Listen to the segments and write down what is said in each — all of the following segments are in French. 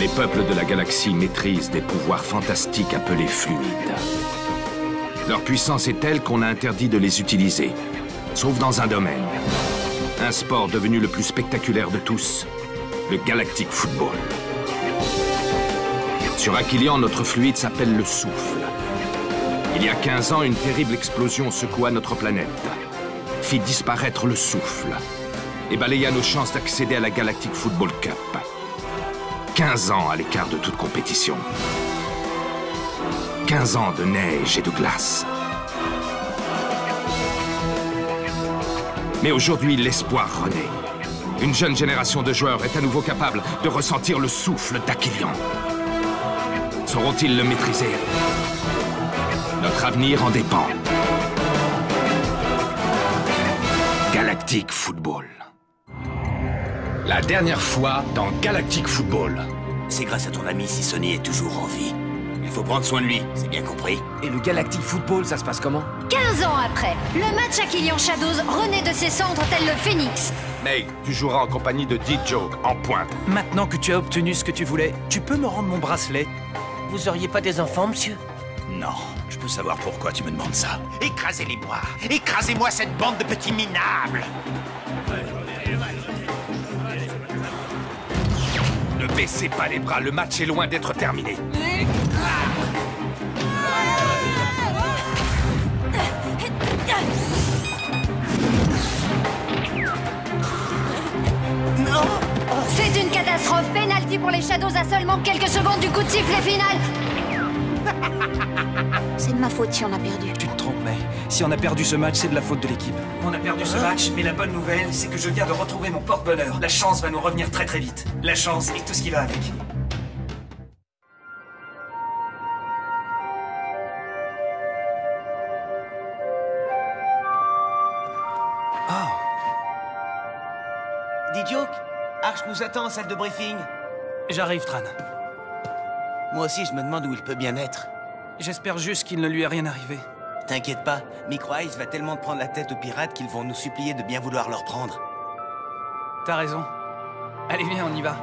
Les peuples de la galaxie maîtrisent des pouvoirs fantastiques appelés fluides. Leur puissance est telle qu'on a interdit de les utiliser, sauf dans un domaine. Un sport devenu le plus spectaculaire de tous, le Galactic Football. Sur Aquilion, notre fluide s'appelle le souffle. Il y a 15 ans, une terrible explosion secoua notre planète, fit disparaître le souffle et balaya nos chances d'accéder à la Galactic Football Cup. 15 ans à l'écart de toute compétition. 15 ans de neige et de glace. Mais aujourd'hui, l'espoir renaît. Une jeune génération de joueurs est à nouveau capable de ressentir le souffle d'Aquilion. Sauront-ils le maîtriser? Notre avenir en dépend. Galactic Football. La dernière fois dans Galactic Football. C'est grâce à ton ami si Sonny est toujours en vie. Il faut prendre soin de lui, c'est bien compris. Et le Galactic Football, ça se passe comment? 15 ans après, le match Aquilion Shadows renaît de ses cendres tel le phénix. Meg, tu joueras en compagnie de D-Joke, en pointe. Maintenant que tu as obtenu ce que tu voulais, tu peux me rendre mon bracelet? Vous auriez pas des enfants, monsieur? Non, je peux savoir pourquoi tu me demandes ça. Écrasez-les-moi! Écrasez-moi cette bande de petits minables! Ne baissez pas les bras, le match est loin d'être terminé. C'est une catastrophe. Penalty pour les Shadows à seulement quelques secondes du coup de sifflet final. C'est de ma faute si on a perdu. Tu te trompes, mais si on a perdu ce match, c'est de la faute de l'équipe. On a perdu ce match, mais la bonne nouvelle, c'est que je viens de retrouver mon porte-bonheur. La chance va nous revenir très très vite. La chance et tout ce qui va avec. D-Joke, Arch nous attend en salle de briefing. J'arrive, Tran. Moi aussi, je me demande où il peut bien être. J'espère juste qu'il ne lui est rien arrivé. T'inquiète pas, Micro-Ice va tellement te prendre la tête aux pirates qu'ils vont nous supplier de bien vouloir leur prendre. T'as raison. Allez, viens, on y va.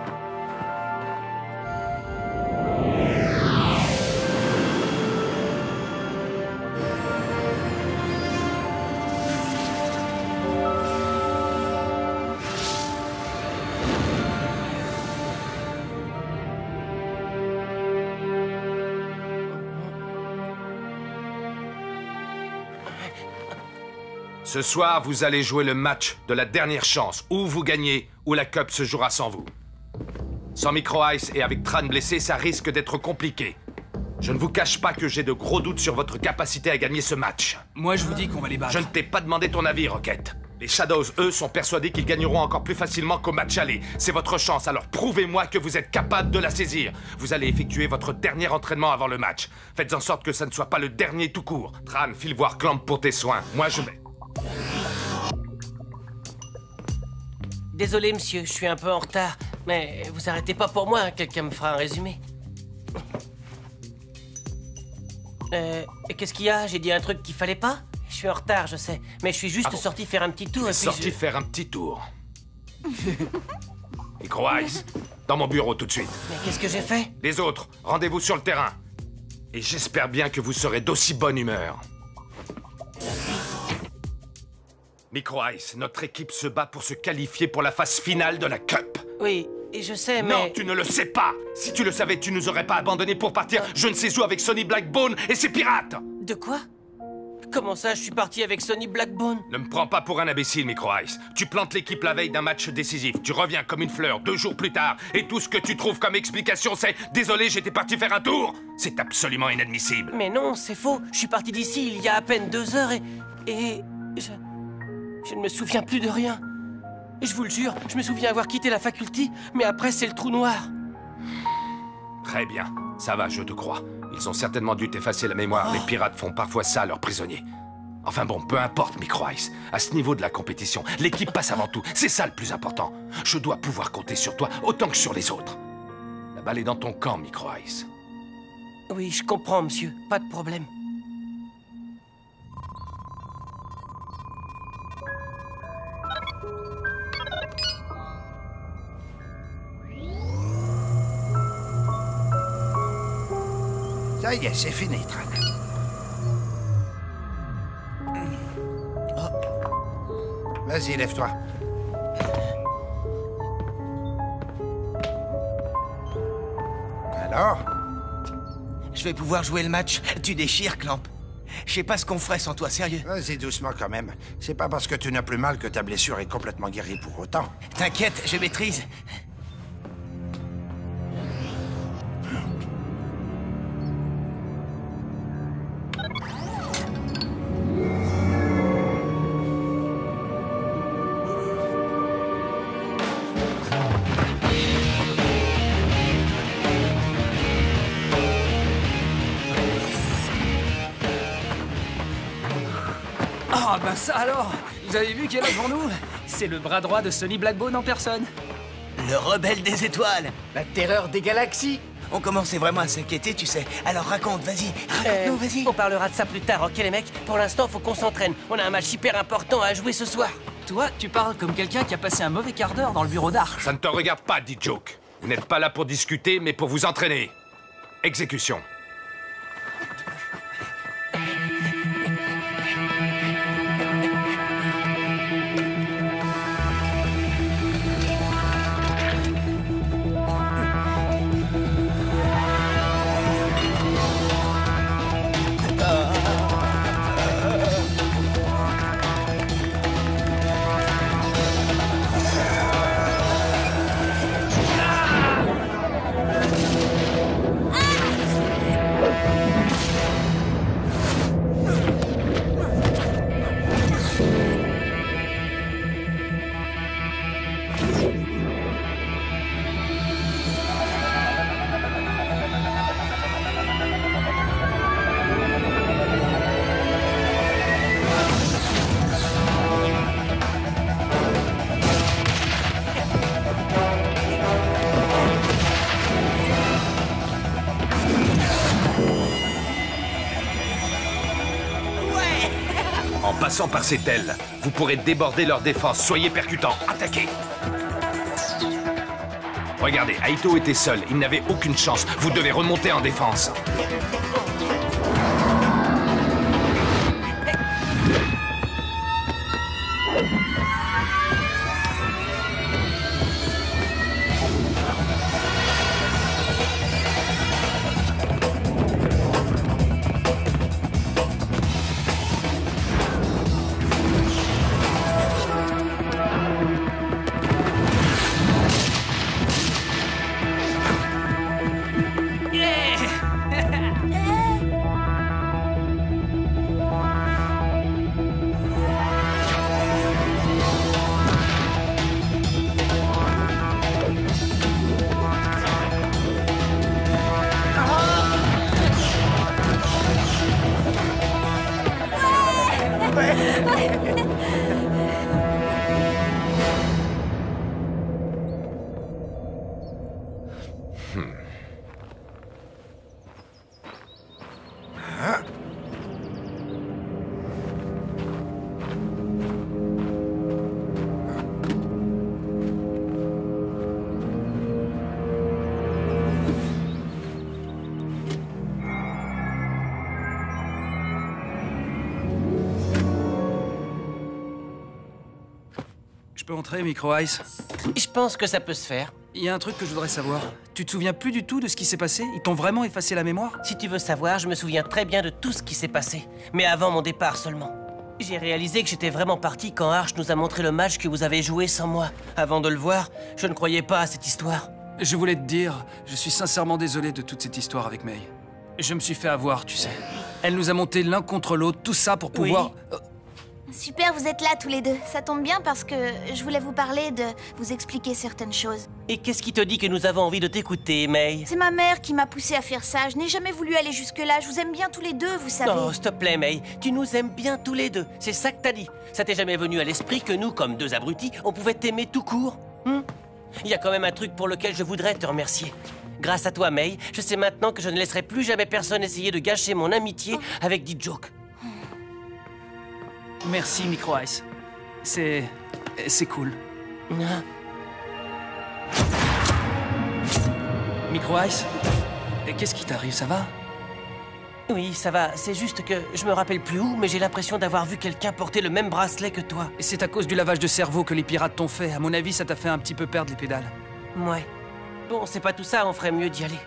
Ce soir, vous allez jouer le match de la dernière chance. Ou vous gagnez, ou la Cup se jouera sans vous. Sans Micro-Ice et avec Tran blessé, ça risque d'être compliqué. Je ne vous cache pas que j'ai de gros doutes sur votre capacité à gagner ce match. Moi, je vous dis qu'on va les battre. Je ne t'ai pas demandé ton avis, Rocket. Les Shadows, eux, sont persuadés qu'ils gagneront encore plus facilement qu'au match aller. C'est votre chance, alors prouvez-moi que vous êtes capable de la saisir. Vous allez effectuer votre dernier entraînement avant le match. Faites en sorte que ça ne soit pas le dernier tout court. Tran, file voir Clamp pour tes soins. Moi, je vais... Désolé, monsieur, je suis un peu en retard. Mais vous arrêtez pas pour moi, hein, quelqu'un me fera un résumé. Qu'est-ce qu'il y a? J'ai dit un truc qu'il fallait pas? Je suis en retard, je sais. Mais je suis juste sorti faire un petit tour et puis Sorti faire un petit tour. Micro-Ice, dans mon bureau tout de suite. Mais qu'est-ce que j'ai fait? Les autres, rendez-vous sur le terrain. Et j'espère bien que vous serez d'aussi bonne humeur. Micro-Ice, notre équipe se bat pour se qualifier pour la phase finale de la Cup. Oui, et je sais, mais... Non, tu ne le sais pas. Si tu le savais, tu nous aurais pas abandonnés pour partir je ne sais où avec Sonny Blackbone et ses pirates. De quoi? Comment ça, je suis parti avec Sonny Blackbone? Ne me prends pas pour un imbécile, Micro-Ice. Tu plantes l'équipe la veille d'un match décisif. Tu reviens comme une fleur 2 jours plus tard. Et tout ce que tu trouves comme explication, c'est « Désolé, j'étais parti faire un tour ». C'est absolument inadmissible. Mais non, c'est faux. Je suis parti d'ici il y a à peine 2 heures et... Je ne me souviens plus de rien. Je vous le jure, je me souviens avoir quitté la faculté, mais après c'est le trou noir. Très bien, ça va, je te crois. Ils ont certainement dû t'effacer la mémoire. Les pirates font parfois ça à leurs prisonniers. Enfin bon, peu importe, Micro-Ice. À ce niveau de la compétition, l'équipe passe avant tout. C'est ça le plus important. Je dois pouvoir compter sur toi autant que sur les autres. La balle est dans ton camp, Micro-Ice. Oui, je comprends, monsieur. Pas de problème. Ça y est, c'est fini, Tran. Vas-y, lève-toi. Alors? Je vais pouvoir jouer le match. Tu déchires, Clamp. Je sais pas ce qu'on ferait sans toi, sérieux. Vas-y doucement quand même. C'est pas parce que tu n'as plus mal que ta blessure est complètement guérie pour autant. T'inquiète, je maîtrise. Ah bah ça alors! Vous avez vu qui est là devant nous? C'est le bras droit de Sonny Blackbone en personne. Le rebelle des étoiles. La terreur des galaxies. On commençait vraiment à s'inquiéter, tu sais. Alors raconte, vas-y. Raconte-nous, vas-y. On parlera de ça plus tard, ok les mecs? Pour l'instant, faut qu'on s'entraîne. On a un match hyper important à jouer ce soir. Toi, tu parles comme quelqu'un qui a passé un mauvais quart d'heure dans le bureau d'art. Ça ne te regarde pas, dit Joke. Vous n'êtes pas là pour discuter, mais pour vous entraîner. Exécution. En passant par ces ailes, vous pourrez déborder leur défense. Soyez percutants. Attaquez! Regardez, Aito était seul. Il n'avait aucune chance. Vous devez remonter en défense. Je peux entrer, Micro Ice? Je pense que ça peut se faire. Il y a un truc que je voudrais savoir. Tu te souviens plus du tout de ce qui s'est passé? Ils t'ont vraiment effacé la mémoire? Si tu veux savoir, je me souviens très bien de tout ce qui s'est passé. Mais avant mon départ seulement. J'ai réalisé que j'étais vraiment parti quand Arch nous a montré le match que vous avez joué sans moi. Avant de le voir, je ne croyais pas à cette histoire. Je voulais te dire, je suis sincèrement désolé de toute cette histoire avec May. Je me suis fait avoir, tu sais. Elle nous a monté l'un contre l'autre, tout ça pour pouvoir... Super, vous êtes là tous les deux. Ça tombe bien parce que je voulais vous parler de... vous expliquer certaines choses. Et qu'est-ce qui te dit que nous avons envie de t'écouter, May? C'est ma mère qui m'a poussé à faire ça. Je n'ai jamais voulu aller jusque-là. Je vous aime bien tous les deux, vous savez. Non, s'il te plaît, May. Tu nous aimes bien tous les deux. C'est ça que t'as dit. Ça t'est jamais venu à l'esprit que nous, comme deux abrutis, on pouvait t'aimer tout court? Il y a quand même un truc pour lequel je voudrais te remercier. Grâce à toi, May, je sais maintenant que je ne laisserai plus jamais personne essayer de gâcher mon amitié avec D-Joke. Merci, Micro Ice. C'est cool. Micro Ice, qu'est-ce qui t'arrive, ça va? Oui, ça va. C'est juste que je me rappelle plus où, mais j'ai l'impression d'avoir vu quelqu'un porter le même bracelet que toi. Et c'est à cause du lavage de cerveau que les pirates t'ont fait. À mon avis, ça t'a fait un petit peu perdre les pédales. Ouais. Bon, c'est pas tout ça, on ferait mieux d'y aller.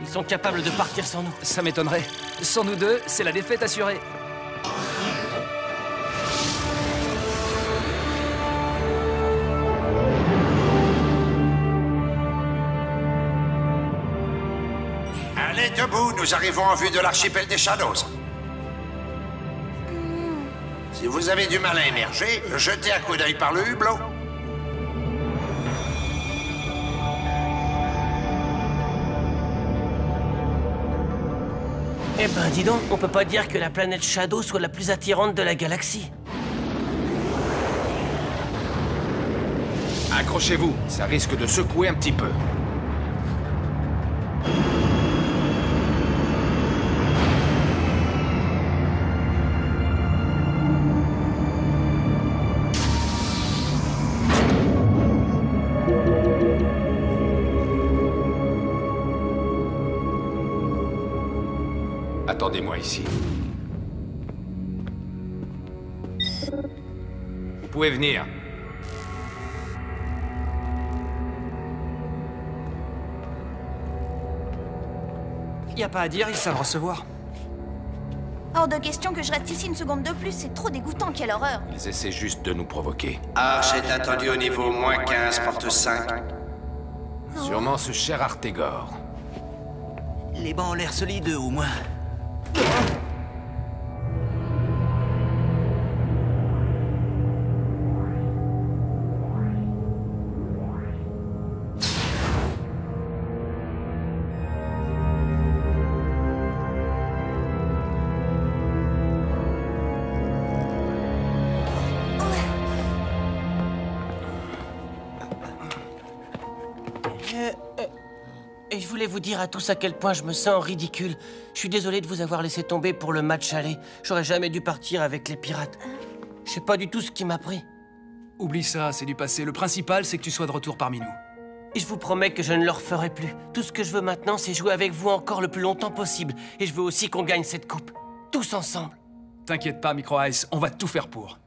Ils sont capables de partir sans nous. Ça m'étonnerait. Sans nous deux, c'est la défaite assurée. Allez, debout, nous arrivons en vue de l'archipel des Shadows. Si vous avez du mal à émerger, jetez un coup d'œil par le hublot. Eh ben, dis donc, on peut pas dire que la planète Shadow soit la plus attirante de la galaxie. Accrochez-vous, ça risque de secouer un petit peu. Attendez-moi ici. Vous pouvez venir. Y a pas à dire, ils savent recevoir. Hors de question que je reste ici une seconde de plus, c'est trop dégoûtant, quelle horreur. Ils essaient juste de nous provoquer. Arch est attendu au niveau -15, porte 5. Sûrement ce cher Artegor. Les bancs ont l'air solides, au moins. Et je voulais vous dire à tous à quel point je me sens ridicule. Je suis désolé de vous avoir laissé tomber pour le match aller. J'aurais jamais dû partir avec les pirates. Je sais pas du tout ce qui m'a pris. Oublie ça, c'est du passé. Le principal, c'est que tu sois de retour parmi nous. Et je vous promets que je ne le referai plus. Tout ce que je veux maintenant, c'est jouer avec vous encore le plus longtemps possible. Et je veux aussi qu'on gagne cette coupe. Tous ensemble. T'inquiète pas, Micro Ice, on va tout faire pour.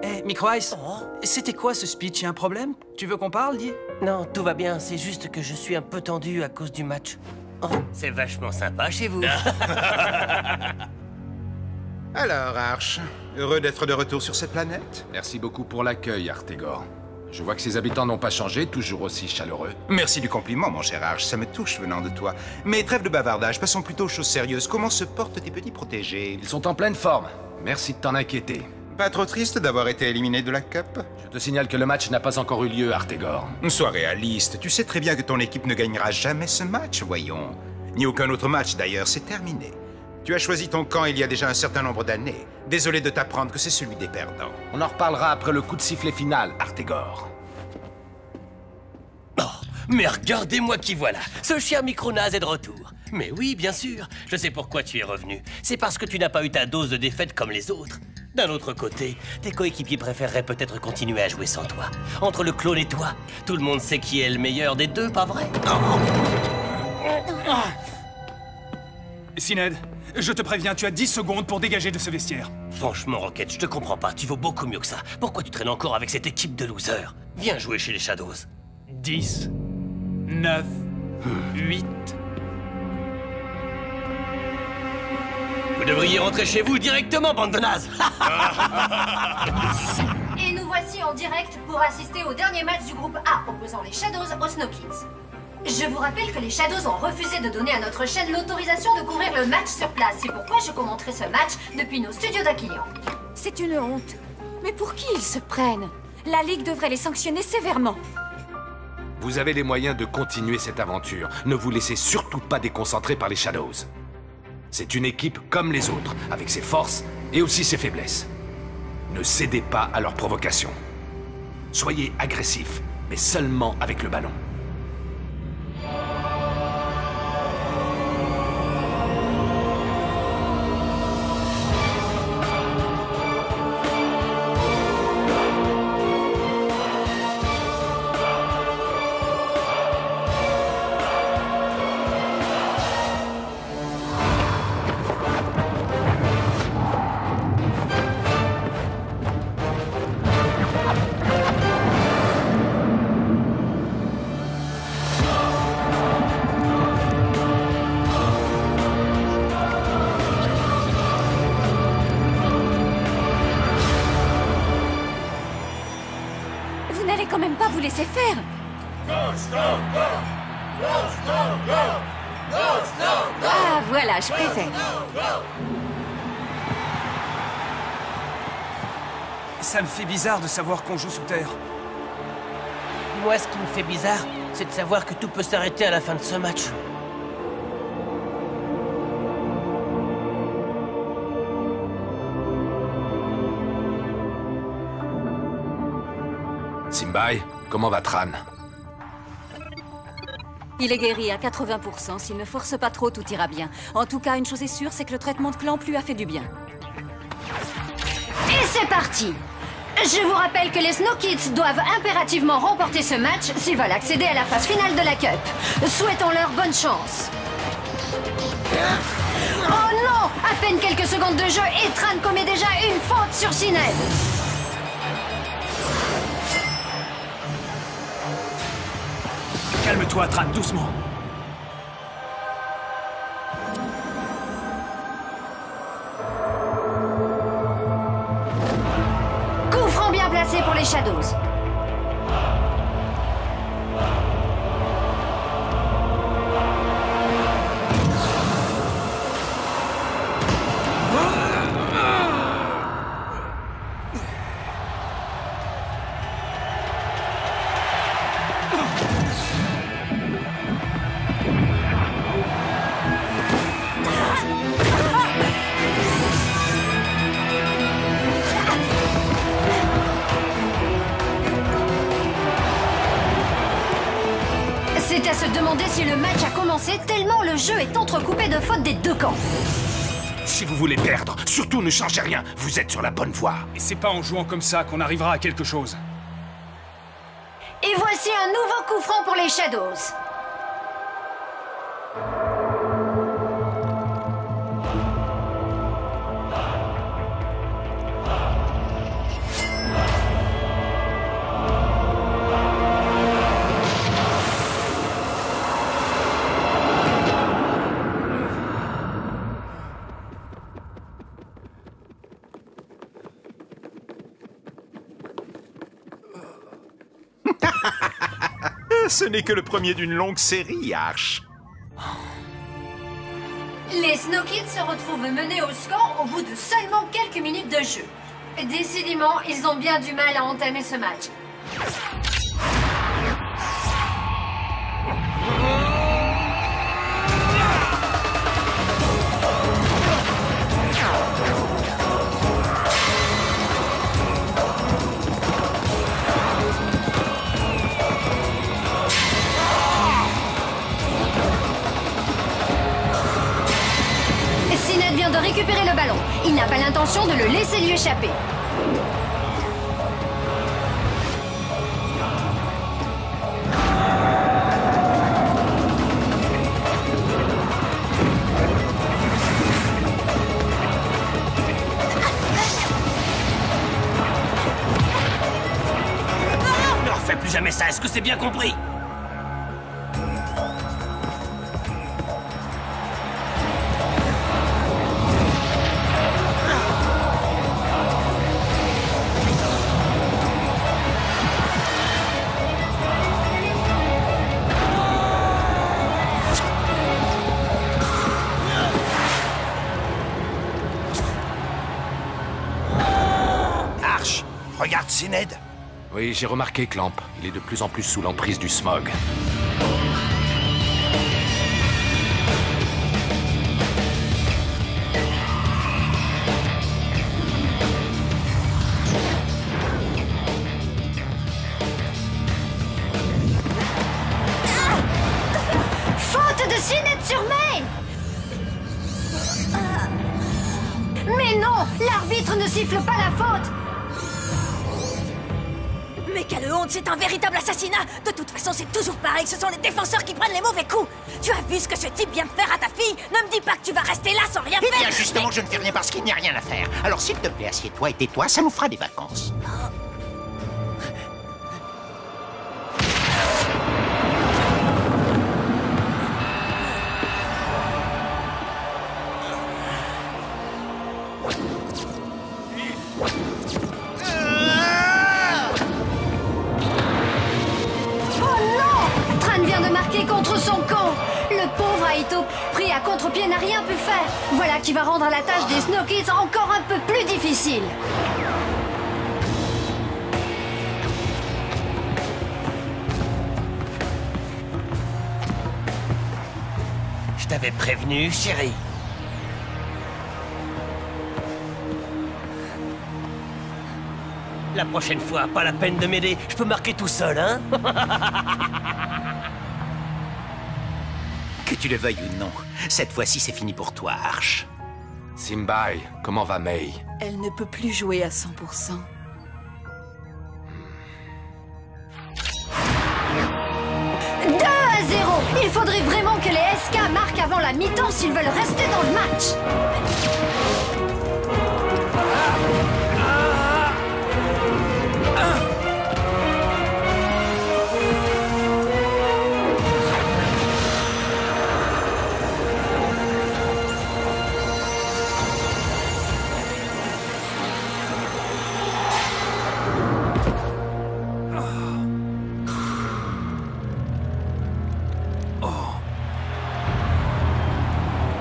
Eh, Micro Ice, c'était quoi ce speech? Y a un problème? Tu veux qu'on parle, dis? Non, tout va bien. C'est juste que je suis un peu tendu à cause du match. Oh, c'est vachement sympa chez vous. Alors, Arch, heureux d'être de retour sur cette planète? Merci beaucoup pour l'accueil, Artegor. Je vois que ses habitants n'ont pas changé, toujours aussi chaleureux. Merci du compliment, mon cher Arch, ça me touche venant de toi. Mais trêve de bavardage, passons plutôt aux choses sérieuses. Comment se portent tes petits protégés? Ils sont en pleine forme. Merci de t'en inquiéter. Pas trop triste d'avoir été éliminé de la Cup? Je te signale que le match n'a pas encore eu lieu, Artegor. Sois réaliste, tu sais très bien que ton équipe ne gagnera jamais ce match, voyons. Ni aucun autre match d'ailleurs, c'est terminé. Tu as choisi ton camp il y a déjà un certain nombre d'années. Désolé de t'apprendre que c'est celui des perdants. On en reparlera après le coup de sifflet final, Artegor. Oh, mais regardez-moi qui voilà. Ce cher Micronaz est de retour. Mais oui, bien sûr. Je sais pourquoi tu es revenu. C'est parce que tu n'as pas eu ta dose de défaite comme les autres. D'un autre côté, tes coéquipiers préféreraient peut-être continuer à jouer sans toi. Entre le clone et toi, tout le monde sait qui est le meilleur des deux, pas vrai? Syned, je te préviens, tu as 10 secondes pour dégager de ce vestiaire. Franchement, Rocket, je te comprends pas. Tu vaux beaucoup mieux que ça. Pourquoi tu traînes encore avec cette équipe de losers? Viens jouer chez les Shadows. 10, 9, 8... Vous devriez rentrer chez vous directement, bande de nazes. Et nous voici en direct pour assister au dernier match du groupe A opposant les Shadows aux Snow Kids. Je vous rappelle que les Shadows ont refusé de donner à notre chaîne l'autorisation de couvrir le match sur place. C'est pourquoi je commenterai ce match depuis nos studios d'Aquilian. C'est une honte. Mais pour qui ils se prennent? La Ligue devrait les sanctionner sévèrement. Vous avez les moyens de continuer cette aventure. Ne vous laissez surtout pas déconcentrer par les Shadows. C'est une équipe comme les autres, avec ses forces et aussi ses faiblesses. Ne cédez pas à leurs provocations. Soyez agressifs, mais seulement avec le ballon. quand même pas vous laisser faire. Ah, voilà, je préfère. Ça me fait bizarre de savoir qu'on joue sous terre. Moi, ce qui me fait bizarre, c'est de savoir que tout peut s'arrêter à la fin de ce match. Simbai, comment va Tran? Il est guéri à 80%. S'il ne force pas trop, tout ira bien. En tout cas, une chose est sûre, c'est que le traitement de Clamp lui a fait du bien. Et c'est parti! Je vous rappelle que les Snow Kids doivent impérativement remporter ce match s'ils veulent accéder à la phase finale de la Cup. Souhaitons-leur bonne chance. Oh non! À peine quelques secondes de jeu et Tran commet déjà une faute sur Sinead. Calme-toi, Tran, doucement. Coup franc bien placé pour les Shadows. C'est à se demander si le match a commencé tellement le jeu est entrecoupé de fautes des deux camps. Si vous voulez perdre, surtout ne changez rien. Vous êtes sur la bonne voie. Et c'est pas en jouant comme ça qu'on arrivera à quelque chose. Et voici un nouveau coup franc pour les Shadows. Ce n'est que le premier d'une longue série, Arch. Les Snow Kids se retrouvent menés au score au bout de seulement quelques minutes de jeu. Décidément, ils ont bien du mal à entamer ce match. Sinead vient de récupérer le ballon. Il n'a pas l'intention de le laisser lui échapper. Ne refais plus jamais ça, est-ce que c'est bien compris? Arch, regarde Sinead. Oui, j'ai remarqué Clamp. Il est de plus en plus sous l'emprise du smog. Faute de Sinead sur May! Mais non! L'arbitre ne siffle pas la faute! Mais quelle honte, c'est un véritable assassinat! De toute façon, c'est toujours pareil, ce sont les défenseurs qui prennent les mauvais coups! Tu as vu ce que ce type vient de faire à ta fille? Ne me dis pas que tu vas rester là sans rien Eh faire! bien, justement, je ne fais rien parce qu'il n'y a rien à faire. Alors, s'il te plaît, assieds-toi et tais-toi, ça nous fera des vacances. votre pied n'a rien pu faire. Voilà qui va rendre la tâche des Snow Kids encore un peu plus difficile. Je t'avais prévenu, chérie. La prochaine fois, pas la peine de m'aider. Je peux marquer tout seul, hein? Que tu le veuilles ou non, cette fois-ci c'est fini pour toi, Arch. Simbai, comment va May? Elle ne peut plus jouer à 100%. 2-0. Il faudrait vraiment que les SK marquent avant la mi-temps s'ils veulent rester dans le match.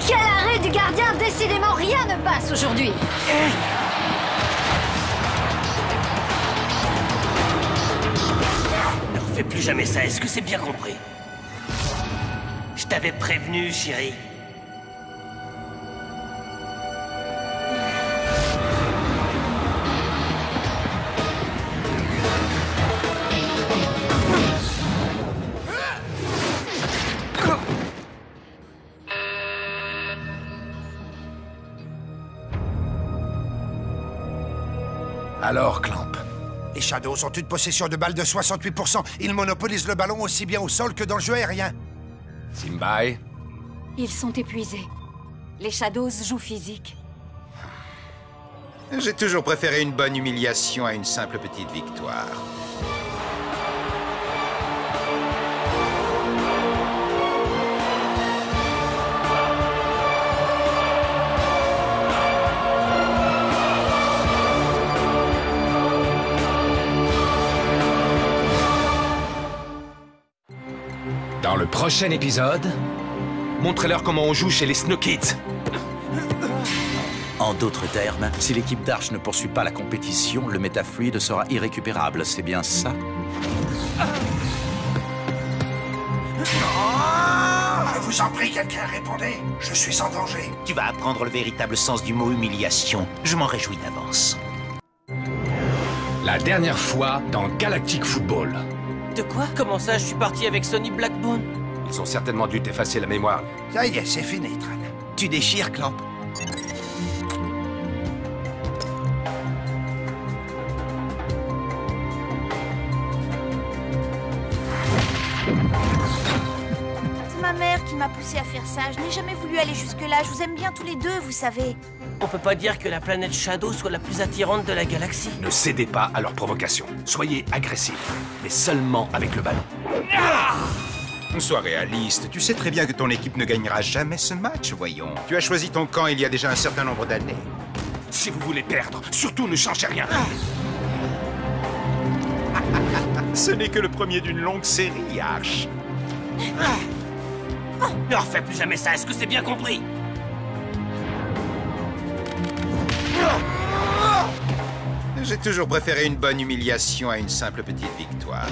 Quel arrêt du gardien! Décidément, rien ne passe aujourd'hui. Ne refais plus jamais ça, est-ce que c'est bien compris? Je t'avais prévenu, chérie. Alors, Clamp? Les Shadows ont une possession de balle de 68%. Ils monopolisent le ballon aussi bien au sol que dans le jeu aérien. Simbai? Ils sont épuisés. Les Shadows jouent physique. J'ai toujours préféré une bonne humiliation à une simple petite victoire. Dans le prochain épisode, montrez-leur comment on joue chez les Snow Kids. En d'autres termes, si l'équipe d'Arch ne poursuit pas la compétition, le métafluide sera irrécupérable, c'est bien ça? Je vous en prie, quelqu'un répondez. Je suis en danger. Tu vas apprendre le véritable sens du mot humiliation. Je m'en réjouis d'avance. La dernière fois dans Galactic Football. De quoi? Comment ça, je suis parti avec Sonny Blackbone? Ils ont certainement dû t'effacer la mémoire. Ça y est, c'est fini, Tran. Tu déchires, Clamp. C'est ma mère qui m'a poussé à faire ça. Je n'ai jamais voulu aller jusque-là. Je vous aime bien tous les deux, vous savez. On peut pas dire que la planète Shadow soit la plus attirante de la galaxie. Ne cédez pas à leurs provocations. Soyez agressifs, mais seulement avec le ballon. Sois réaliste. Tu sais très bien que ton équipe ne gagnera jamais ce match, voyons. Tu as choisi ton camp il y a déjà un certain nombre d'années. Si vous voulez perdre, surtout ne changez rien. Ce n'est que le premier d'une longue série, Arch. Ne refais plus jamais ça, est-ce que c'est bien compris? J'ai toujours préféré une bonne humiliation à une simple petite victoire.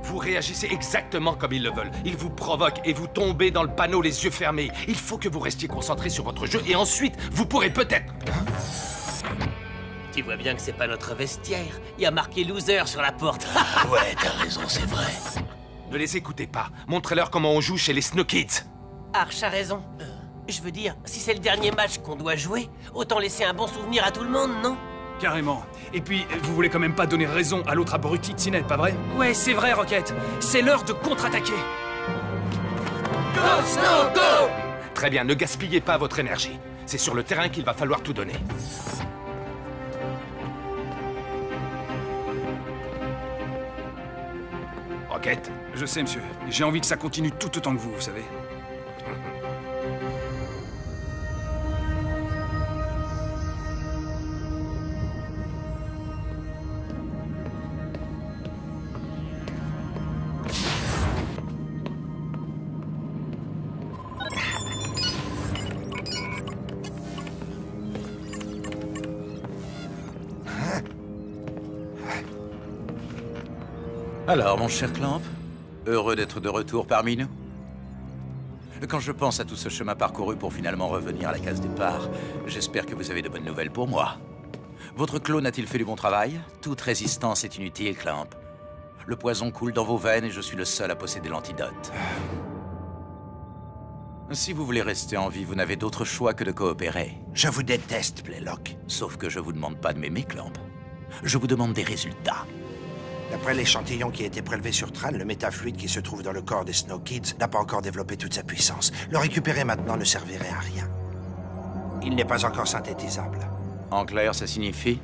Vous réagissez exactement comme ils le veulent. Ils vous provoquent et vous tombez dans le panneau les yeux fermés. Il faut que vous restiez concentré sur votre jeu et ensuite, vous pourrez peut-être... Tu vois bien que c'est pas notre vestiaire. Il y a marqué loser sur la porte. Ouais, t'as raison, c'est vrai. Ne les écoutez pas. Montrez-leur comment on joue chez les Snow Kids. Arch a raison. Je veux dire, si c'est le dernier match qu'on doit jouer, autant laisser un bon souvenir à tout le monde, non? Carrément. Et puis, vous voulez quand même pas donner raison à l'autre abruti de Sinet, pas vrai? Ouais, c'est vrai, Rocket. C'est l'heure de contre-attaquer. Go, Snow, go! Très bien, ne gaspillez pas votre énergie. C'est sur le terrain qu'il va falloir tout donner. Rocket? Je sais, monsieur. J'ai envie que ça continue tout autant que vous savez. Alors, mon cher Clamp, heureux d'être de retour parmi nous. Quand je pense à tout ce chemin parcouru pour finalement revenir à la case départ, j'espère que vous avez de bonnes nouvelles pour moi. Votre clone a-t-il fait du bon travail? Toute résistance est inutile, Clamp. Le poison coule dans vos veines et je suis le seul à posséder l'antidote. Si vous voulez rester en vie, vous n'avez d'autre choix que de coopérer. Je vous déteste, Blaylock. Sauf que je vous demande pas de m'aimer, Clamp. Je vous demande des résultats. D'après l'échantillon qui a été prélevé sur Tran, le métafluide qui se trouve dans le corps des Snow Kids n'a pas encore développé toute sa puissance. Le récupérer maintenant ne servirait à rien. Il n'est pas encore synthétisable. En clair, ça signifie?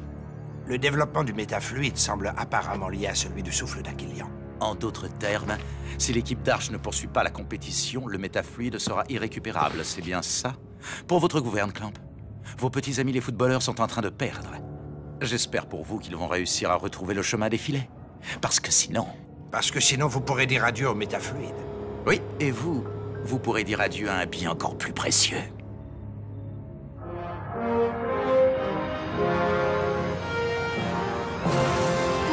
Le développement du métafluide semble apparemment lié à celui du souffle d'Aquilian. En d'autres termes, si l'équipe d'Arche ne poursuit pas la compétition, le métafluide sera irrécupérable, c'est bien ça? Pour votre gouverne, Clamp, vos petits amis les footballeurs sont en train de perdre. J'espère pour vous qu'ils vont réussir à retrouver le chemin des filets. Parce que sinon... Parce que sinon, vous pourrez dire adieu au métafluide. Oui, et vous pourrez dire adieu à un bien encore plus précieux.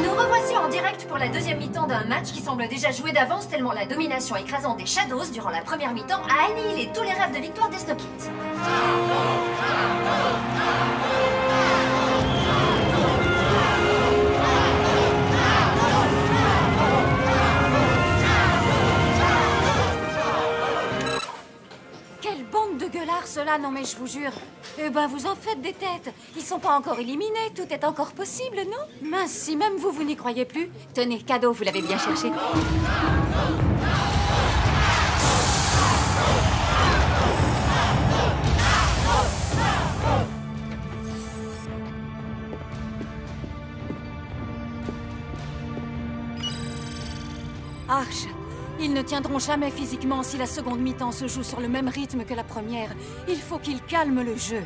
Nous revoici en direct pour la deuxième mi-temps d'un match qui semble déjà joué d'avance tellement la domination écrasante des Shadows durant la première mi-temps a annihilé tous les rêves de victoire des Snow Kids. Quelle bande de gueulards ceux-là, non mais je vous jure. Eh ben vous en faites des têtes. Ils sont pas encore éliminés, tout est encore possible, non? Mince, si même vous n'y croyez plus. Tenez, cadeau, vous l'avez bien cherché. Arche. Ils ne tiendront jamais physiquement si la seconde mi-temps se joue sur le même rythme que la première. Il faut qu'ils calment le jeu.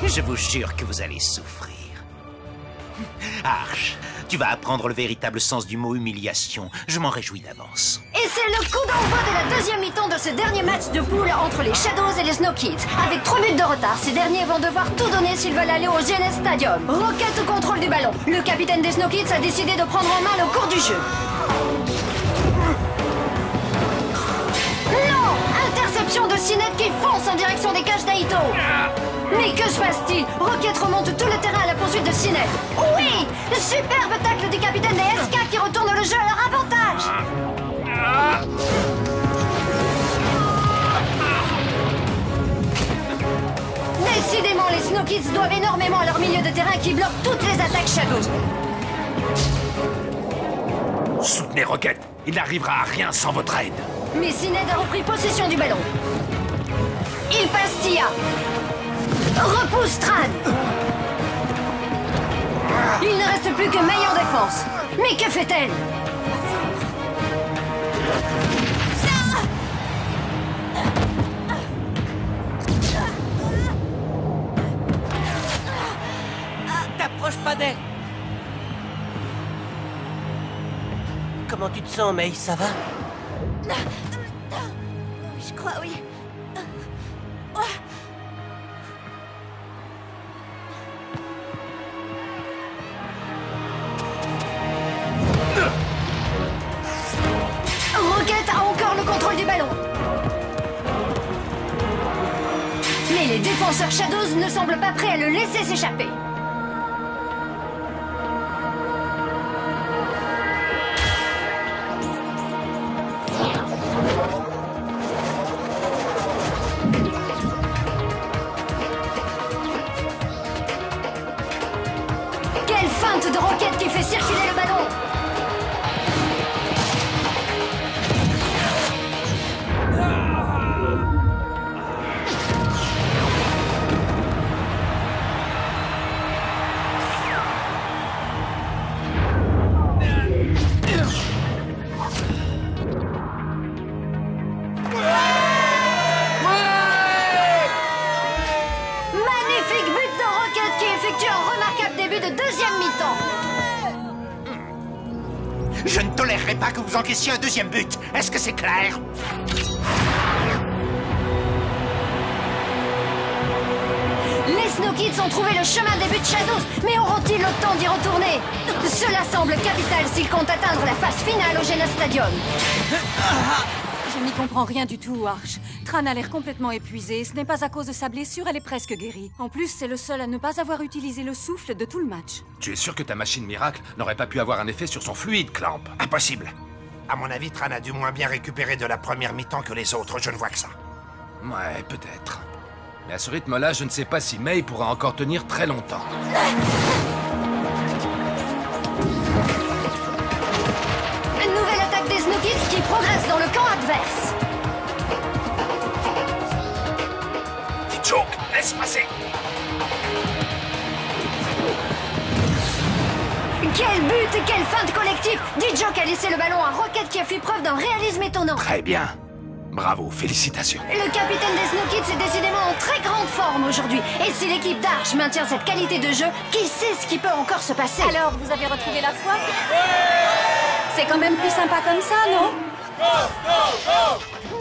Je vous jure que vous allez souffrir. Arche, tu vas apprendre le véritable sens du mot humiliation. Je m'en réjouis d'avance. Et c'est le coup d'envoi de la deuxième mi-temps de ce dernier match de poule entre les Shadows et les Snow Kids. Avec 3 buts de retard, ces derniers vont devoir tout donner s'ils veulent aller au GNS Stadium. Rocket au contrôle du ballon. Le capitaine des Snow Kids a décidé de prendre en main le cours du jeu. Non! Interception de Sinette qui fonce en direction des cages d'Aito. Mais que se passe-t-il? Rocket remonte tout le terrain à la poursuite de Sinette. Oui! Superbe tacle du capitaine des SK qui retourne le jeu à leur avantage. Décidément, les Snow Kids doivent énormément à leur milieu de terrain qui bloque toutes les attaques Shadows. Soutenez Rocket. Il n'arrivera à rien sans votre aide. Mais Sinette a repris possession du ballon. Il passe Tia. Repousse Tran. Il ne reste plus que May en défense. Mais que fait-elle? T'approches pas d'elle. Comment tu te sens, May? Ça va? Je crois, oui. Rocket a encore le contrôle du ballon. Mais les défenseurs Shadows ne semblent pas prêts à le laisser s'échapper. Quelle feinte de Rocket qui fait circuler le ballon! Je ne tolérerai pas que vous encaissiez un deuxième but. Est-ce que c'est clair? Les Snow Kids ont trouvé le chemin des buts Shadows, mais auront-ils le temps d'y retourner? Cela semble capital s'ils comptent atteindre la phase finale au Genos Stadium. Je n'y comprends rien du tout, Arch. Tran a l'air complètement épuisée. Ce n'est pas à cause de sa blessure, elle est presque guérie. En plus, c'est le seul à ne pas avoir utilisé le souffle de tout le match. Tu es sûr que ta machine miracle n'aurait pas pu avoir un effet sur son fluide, Clamp? Impossible. À mon avis, Tran a du moins bien récupéré de la première mi-temps que les autres. Je ne vois que ça. Ouais, peut-être. Mais à ce rythme-là, je ne sais pas si May pourra encore tenir très longtemps. Une nouvelle attaque des Snow Kids qui progresse dans le camp adverse. Joke, laisse passer. Quel but et quelle feinte collective! D-Joke a laissé le ballon à Rocket qui a fait preuve d'un réalisme étonnant. Très bien. Bravo, félicitations. Le capitaine des Snow Kids est décidément en très grande forme aujourd'hui. Et si l'équipe d'Arch maintient cette qualité de jeu, qui sait ce qui peut encore se passer? Alors, vous avez retrouvé la foi? C'est quand même plus sympa comme ça, non?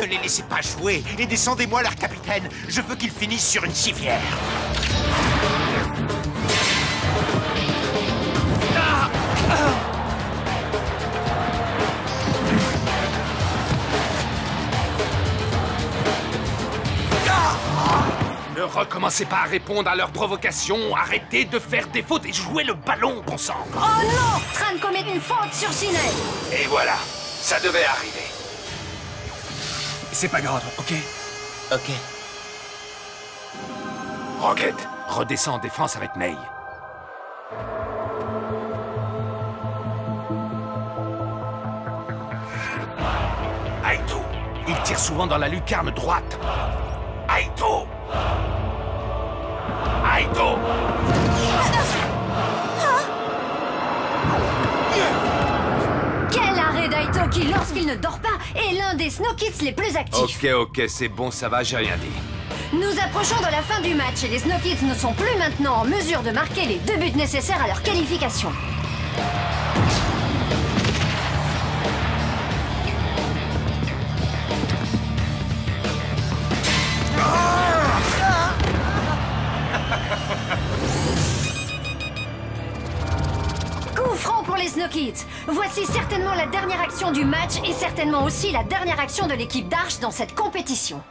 Ne les laissez pas jouer et descendez-moi leur capitaine. Je veux qu'ils finissent sur une civière. Ne recommencez pas à répondre à leurs provocations. Arrêtez de faire des fautes et jouez le ballon, bon sang. Oh non! Tran commet une faute sur Sinet. Et voilà, ça devait arriver. C'est pas grave, ok? Ok. Rocket, redescends en défense avec May. Aito, il tire souvent dans la lucarne droite. Aito! Aito! Quel arrêt d'Aito qui, lorsqu'il ne dort pas, est l'un des Snow Kids les plus actifs. Ok, c'est bon, ça va, j'ai rien dit. Nous approchons de la fin du match et les Snow Kids ne sont plus maintenant en mesure de marquer les 2 buts nécessaires à leur qualification. Coup franc pour les Snow Kids. Voici certainement la dernière action du match et certainement aussi la dernière action de l'équipe d'Arch dans cette compétition.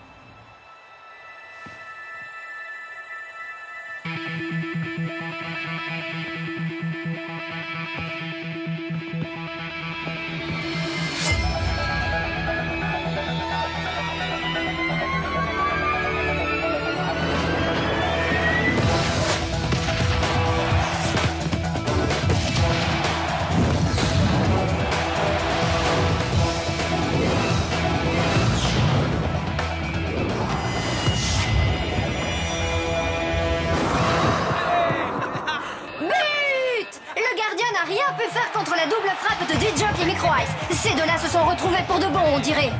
Rien peut faire contre la double frappe de D-Joke et Micro Ice. Ces deux-là se sont retrouvés pour de bon, on dirait.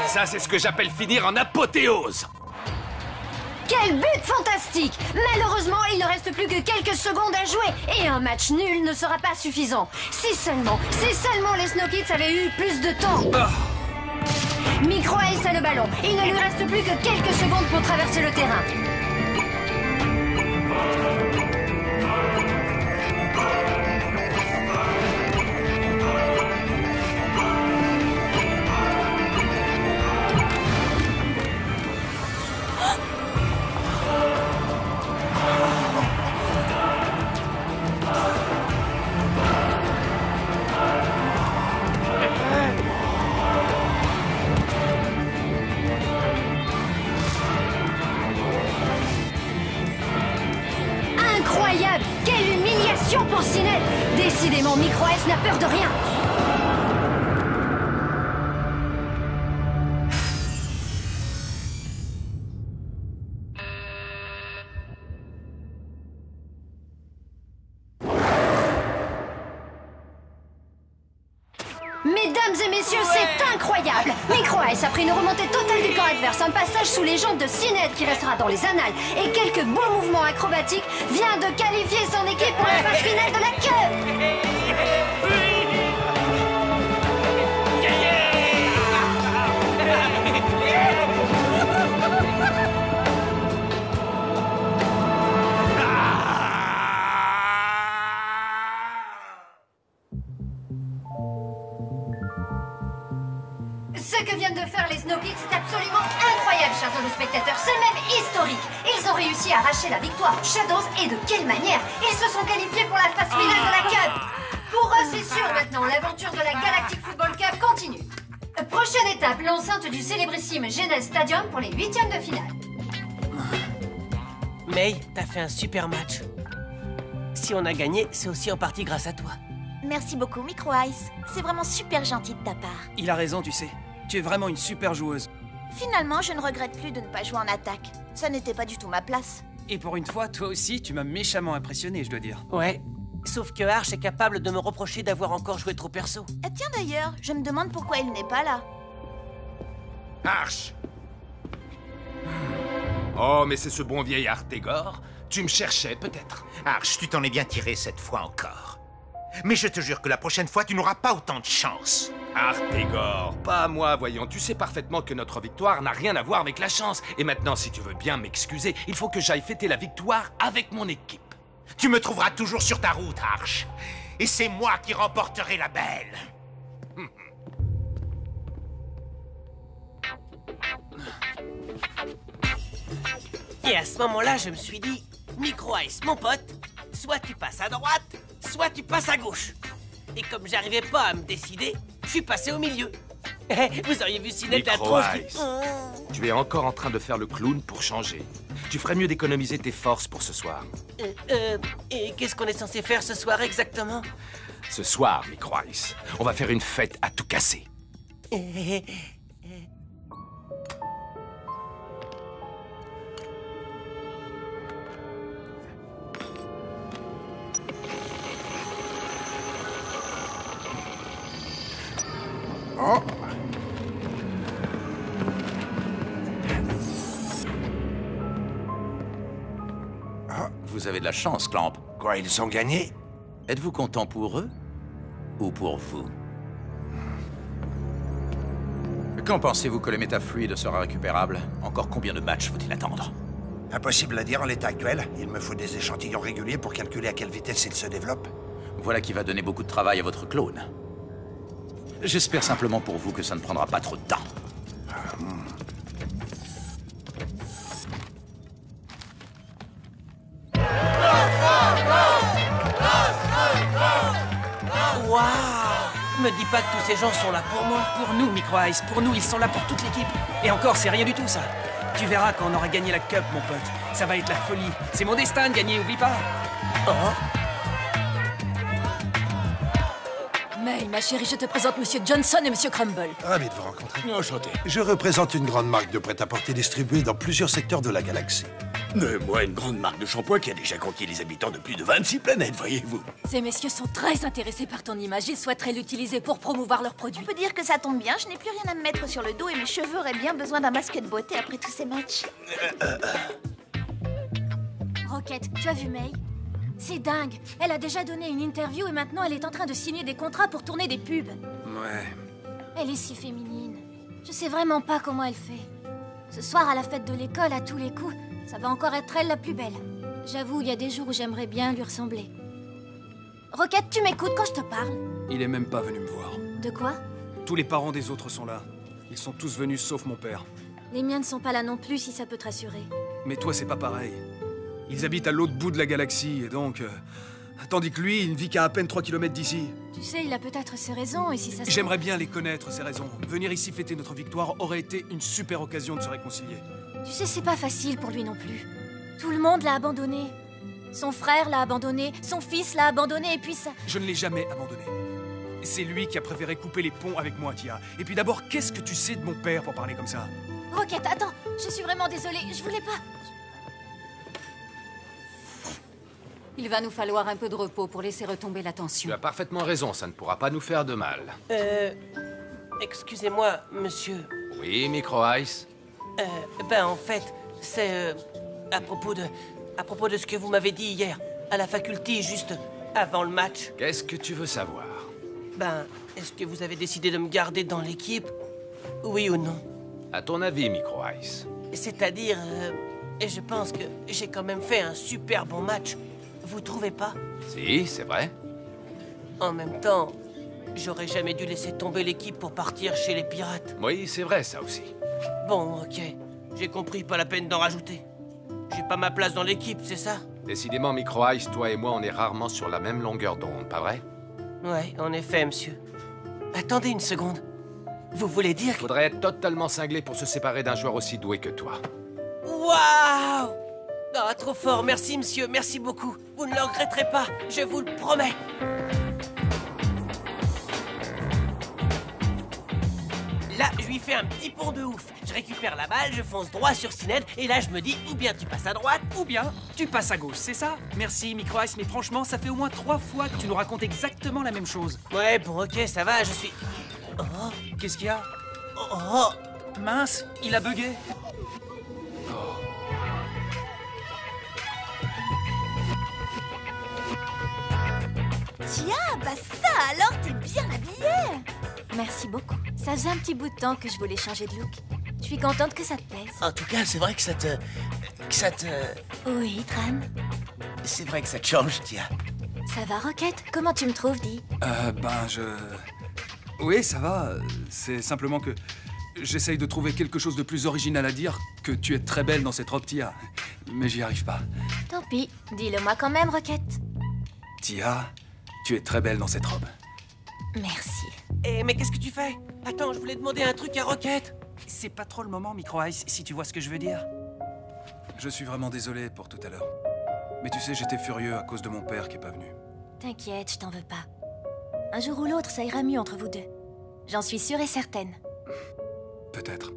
Ça, c'est ce que j'appelle finir en apothéose. Quel but fantastique! Malheureusement, il ne reste plus que quelques secondes à jouer et un match nul ne sera pas suffisant. Si seulement les Snow Kids avaient eu plus de temps. Micro Ice a le ballon. Il ne lui reste plus que quelques secondes pour traverser le terrain. Incroyable! Quelle humiliation pour Sinet! Décidément, Micro Ice n'a peur de rien. Mesdames et messieurs, c'est incroyable! Micro Ice a pris une remontée totale du camp adverse, un passage sous les jambes de Sinead qui restera dans les annales, et quelques beaux mouvements acrobatiques, vient de qualifier son équipe pour la phase finale de la Cup! Ce que viennent de faire les Snow Kids est absolument incroyable, chers téléspectateurs. C'est même historique. Ils ont réussi à arracher la victoire aux Shadows et de quelle manière? Ils se sont qualifiés pour la phase finale de la Cup. Pour eux, c'est sûr maintenant, l'aventure de la Galactic Football Cup continue. Prochaine étape, l'enceinte du célébrissime Genel Stadium pour les 8e de finale. May, t'as fait un super match. Si on a gagné, c'est aussi en partie grâce à toi. Merci beaucoup, Micro Ice. C'est vraiment super gentil de ta part. Il a raison, tu sais. Tu es vraiment une super joueuse. Finalement, je ne regrette plus de ne pas jouer en attaque. Ça n'était pas du tout ma place. Et pour une fois, toi aussi, tu m'as méchamment impressionné, je dois dire. Ouais. Sauf que Arch est capable de me reprocher d'avoir encore joué trop perso. Et tiens d'ailleurs, je me demande pourquoi il n'est pas là. Arch! Oh, mais c'est ce bon vieil Artegor. Tu me cherchais, peut-être. Arch, tu t'en es bien tiré cette fois encore. Mais je te jure que la prochaine fois, tu n'auras pas autant de chance. Artegor, pas à moi, voyons. Tu sais parfaitement que notre victoire n'a rien à voir avec la chance. Et maintenant, si tu veux bien m'excuser, il faut que j'aille fêter la victoire avec mon équipe. Tu me trouveras toujours sur ta route, Arch. Et c'est moi qui remporterai la belle. Et à ce moment-là, je me suis dit, Micro Ice, mon pote, soit tu passes à droite, soit tu passes à gauche. Et comme j'arrivais pas à me décider, je suis passé au milieu. Vous auriez vu Sinead la Micro tronche Ice, tu es encore en train de faire le clown pour changer. Tu ferais mieux d'économiser tes forces pour ce soir. Et qu'est-ce qu'on est censé faire ce soir exactement? Ce soir, Micro Ice, on va faire une fête à tout casser. Oh! Vous avez de la chance, Clamp. Quoi, ils ont gagné? Êtes-vous content pour eux ou pour vous? Quand pensez-vous que le métafluide sera récupérable? Encore combien de matchs faut-il attendre? Impossible à dire en l'état actuel. Il me faut des échantillons réguliers pour calculer à quelle vitesse il se développe. Voilà qui va donner beaucoup de travail à votre clone. J'espère simplement pour vous que ça ne prendra pas trop de temps. Waouh! Me dis pas que tous ces gens sont là pour moi. Pour nous, Micro Ice, pour nous, ils sont là pour toute l'équipe. Et encore, c'est rien du tout, ça. Tu verras quand on aura gagné la Cup, mon pote. Ça va être la folie. C'est mon destin de gagner, oublie pas. Oh. May, ma chérie, je te présente Monsieur Johnson et Monsieur Crumble. Ravi de vous rencontrer. Enchanté. Je représente une grande marque de prêt-à-porter distribuée dans plusieurs secteurs de la galaxie. Mais moi, une grande marque de shampoing qui a déjà conquis les habitants de plus de 26 planètes, voyez-vous. Ces messieurs sont très intéressés par ton image et souhaiteraient l'utiliser pour promouvoir leurs Je produits. peux dire que ça tombe bien, je n'ai plus rien à me mettre sur le dos et mes cheveux auraient bien besoin d'un masque de beauté après tous ces matchs. Rocket, tu as vu May? C'est dingue. Elle a déjà donné une interview et maintenant elle est en train de signer des contrats pour tourner des pubs. Ouais. Elle est si féminine. Je sais vraiment pas comment elle fait. Ce soir, à la fête de l'école, à tous les coups, ça va encore être elle la plus belle. J'avoue, il y a des jours où j'aimerais bien lui ressembler. Rocket, tu m'écoutes quand je te parle? Il est même pas venu me voir. De quoi? Tous les parents des autres sont là. Ils sont tous venus sauf mon père. Les miens ne sont pas là non plus, si ça peut te rassurer. Mais toi, c'est pas pareil. Ils habitent à l'autre bout de la galaxie, et donc... tandis que lui, il ne vit qu'à peine 3 km d'ici. Tu sais, il a peut-être ses raisons, et si ça se... J'aimerais bien les connaître, ces raisons. Venir ici fêter notre victoire aurait été une super occasion de se réconcilier. Tu sais, c'est pas facile pour lui non plus. Tout le monde l'a abandonné. Son frère l'a abandonné, son fils l'a abandonné, et puis ça... Je ne l'ai jamais abandonné. C'est lui qui a préféré couper les ponts avec moi, Tia. Et puis d'abord, qu'est-ce que tu sais de mon père pour parler comme ça? Rocket, attends, je suis vraiment désolée, je voulais pas... Il va nous falloir un peu de repos pour laisser retomber la Tu tension. as parfaitement raison, ça ne pourra pas nous faire de mal. Excusez-moi, monsieur. Oui, Micro Ice. En fait, c'est à propos de ce que vous m'avez dit hier, à la faculté, juste avant le match. Qu'est-ce que tu veux savoir? Est-ce que vous avez décidé de me garder dans l'équipe? Oui ou non? À ton avis, Micro Ice? C'est-à-dire, je pense que j'ai quand même fait un super bon match. Vous trouvez pas? Si, c'est vrai. En même temps, j'aurais jamais dû laisser tomber l'équipe pour partir chez les pirates. Oui, c'est vrai, ça aussi. Bon, ok. J'ai compris, pas la peine d'en rajouter. J'ai pas ma place dans l'équipe, c'est ça? Décidément, Micro Ice, toi et moi, on est rarement sur la même longueur d'onde, pas vrai? Ouais, en effet, monsieur. Attendez une seconde. Vous voulez dire que... Faudrait être totalement cinglé pour se séparer d'un joueur aussi doué que toi. Waouh! Ah, trop fort, merci monsieur, merci beaucoup. Vous ne le regretterez pas, je vous le promets. Là, je lui fais un petit pont de ouf. Je récupère la balle, je fonce droit sur Sined, et là je me dis, ou bien tu passes à droite, ou bien tu passes à gauche, c'est ça? Merci, Micro Ice, mais franchement, ça fait au moins 3 fois que tu nous racontes exactement la même chose. Ouais, bon, ok, ça va, je suis... Oh. Qu'est-ce qu'il y a? Oh. Mince, il a bugué. Tiens, bah ça alors, t'es bien habillée. Merci beaucoup. Ça faisait un petit bout de temps que je voulais changer de look. Je suis contente que ça te plaise. En tout cas, c'est vrai que ça te... Oui, Tran. C'est vrai que ça te change, Tia. Ça va, Rocket? Comment tu me trouves, dis? Oui, ça va. C'est simplement que j'essaye de trouver quelque chose de plus original à dire que tu es très belle dans cette robe, Tia. Mais j'y arrive pas. Tant pis. Dis-le-moi quand même, Rocket. Tia, tu es très belle dans cette robe. Merci. Mais qu'est-ce que tu fais? Attends, je voulais demander un truc à Rocket. C'est pas trop le moment, Micro Ice, si tu vois ce que je veux dire. Je suis vraiment désolé pour tout à l'heure. Mais tu sais, j'étais furieux à cause de mon père qui est pas venu. T'inquiète, je t'en veux pas. Un jour ou l'autre, ça ira mieux entre vous deux. J'en suis sûre et certaine. Peut-être.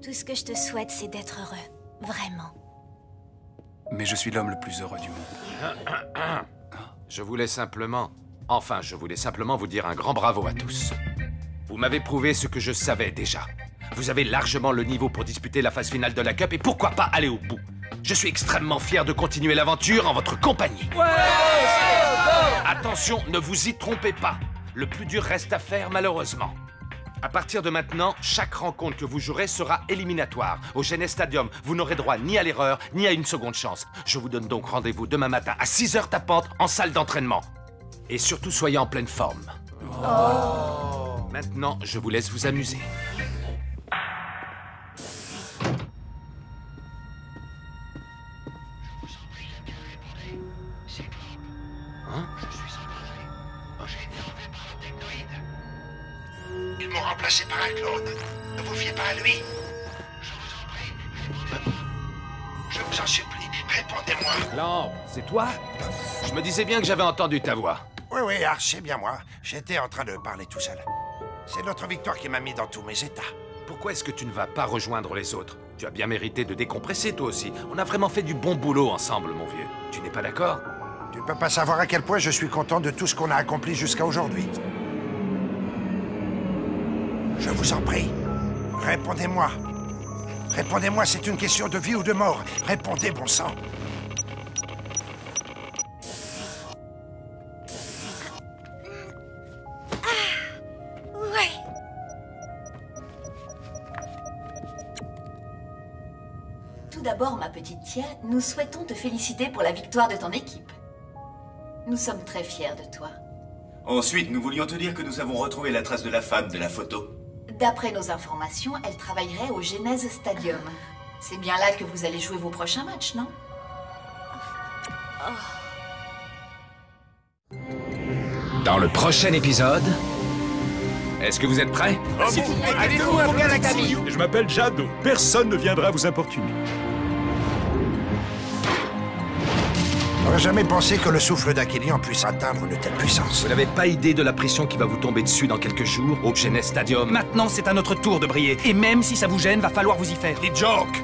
Tout ce que je te souhaite, c'est d'être heureux. Vraiment. Mais je suis l'homme le plus heureux du monde. Je voulais simplement vous dire un grand bravo à tous. Vous m'avez prouvé ce que je savais déjà. Vous avez largement le niveau pour disputer la phase finale de la Cup et pourquoi pas aller au bout. Je suis extrêmement fier de continuer l'aventure en votre compagnie. Attention, ne vous y trompez pas. Le plus dur reste à faire, malheureusement. À partir de maintenant, chaque rencontre que vous jouerez sera éliminatoire. Au Genes Stadium, vous n'aurez droit ni à l'erreur, ni à une seconde chance. Je vous donne donc rendez-vous demain matin à 6h tapante en salle d'entraînement. Et surtout, soyez en pleine forme. Maintenant, je vous laisse vous amuser. Ils m'ont remplacé par un clone. Ne vous fiez pas à lui. Je vous en prie. Je vous en supplie, répondez-moi. Clamp, c'est toi? Je me disais bien que j'avais entendu ta voix. Oui, c'est bien moi. J'étais en train de parler tout seul. C'est notre victoire qui m'a mis dans tous mes états. Pourquoi est-ce que tu ne vas pas rejoindre les autres? Tu as bien mérité de décompresser, toi aussi. On a vraiment fait du bon boulot ensemble, mon vieux. Tu n'es pas d'accord? Tu ne peux pas savoir à quel point je suis content de tout ce qu'on a accompli jusqu'à aujourd'hui. Je vous en prie, répondez-moi. Répondez-moi, c'est une question de vie ou de mort. Répondez, bon sang. Ouais. Tout d'abord, ma petite Tia, nous souhaitons te féliciter pour la victoire de ton équipe. Nous sommes très fiers de toi. Ensuite, nous voulions te dire que nous avons retrouvé la trace de la femme de la photo. D'après nos informations, elle travaillerait au Genes Stadium. C'est bien là que vous allez jouer vos prochains matchs, non? Dans le prochain épisode... Est-ce que vous êtes prêts? Allez-vous un peu à la cabine. Je m'appelle Jado. Personne ne viendra vous importuner. J'aurais jamais pensé que le souffle d'Aquilian puisse atteindre une telle puissance. Vous n'avez pas idée de la pression qui va vous tomber dessus dans quelques jours au Genes Stadium. Maintenant, c'est à notre tour de briller. Et même si ça vous gêne, va falloir vous y faire. Des jokes!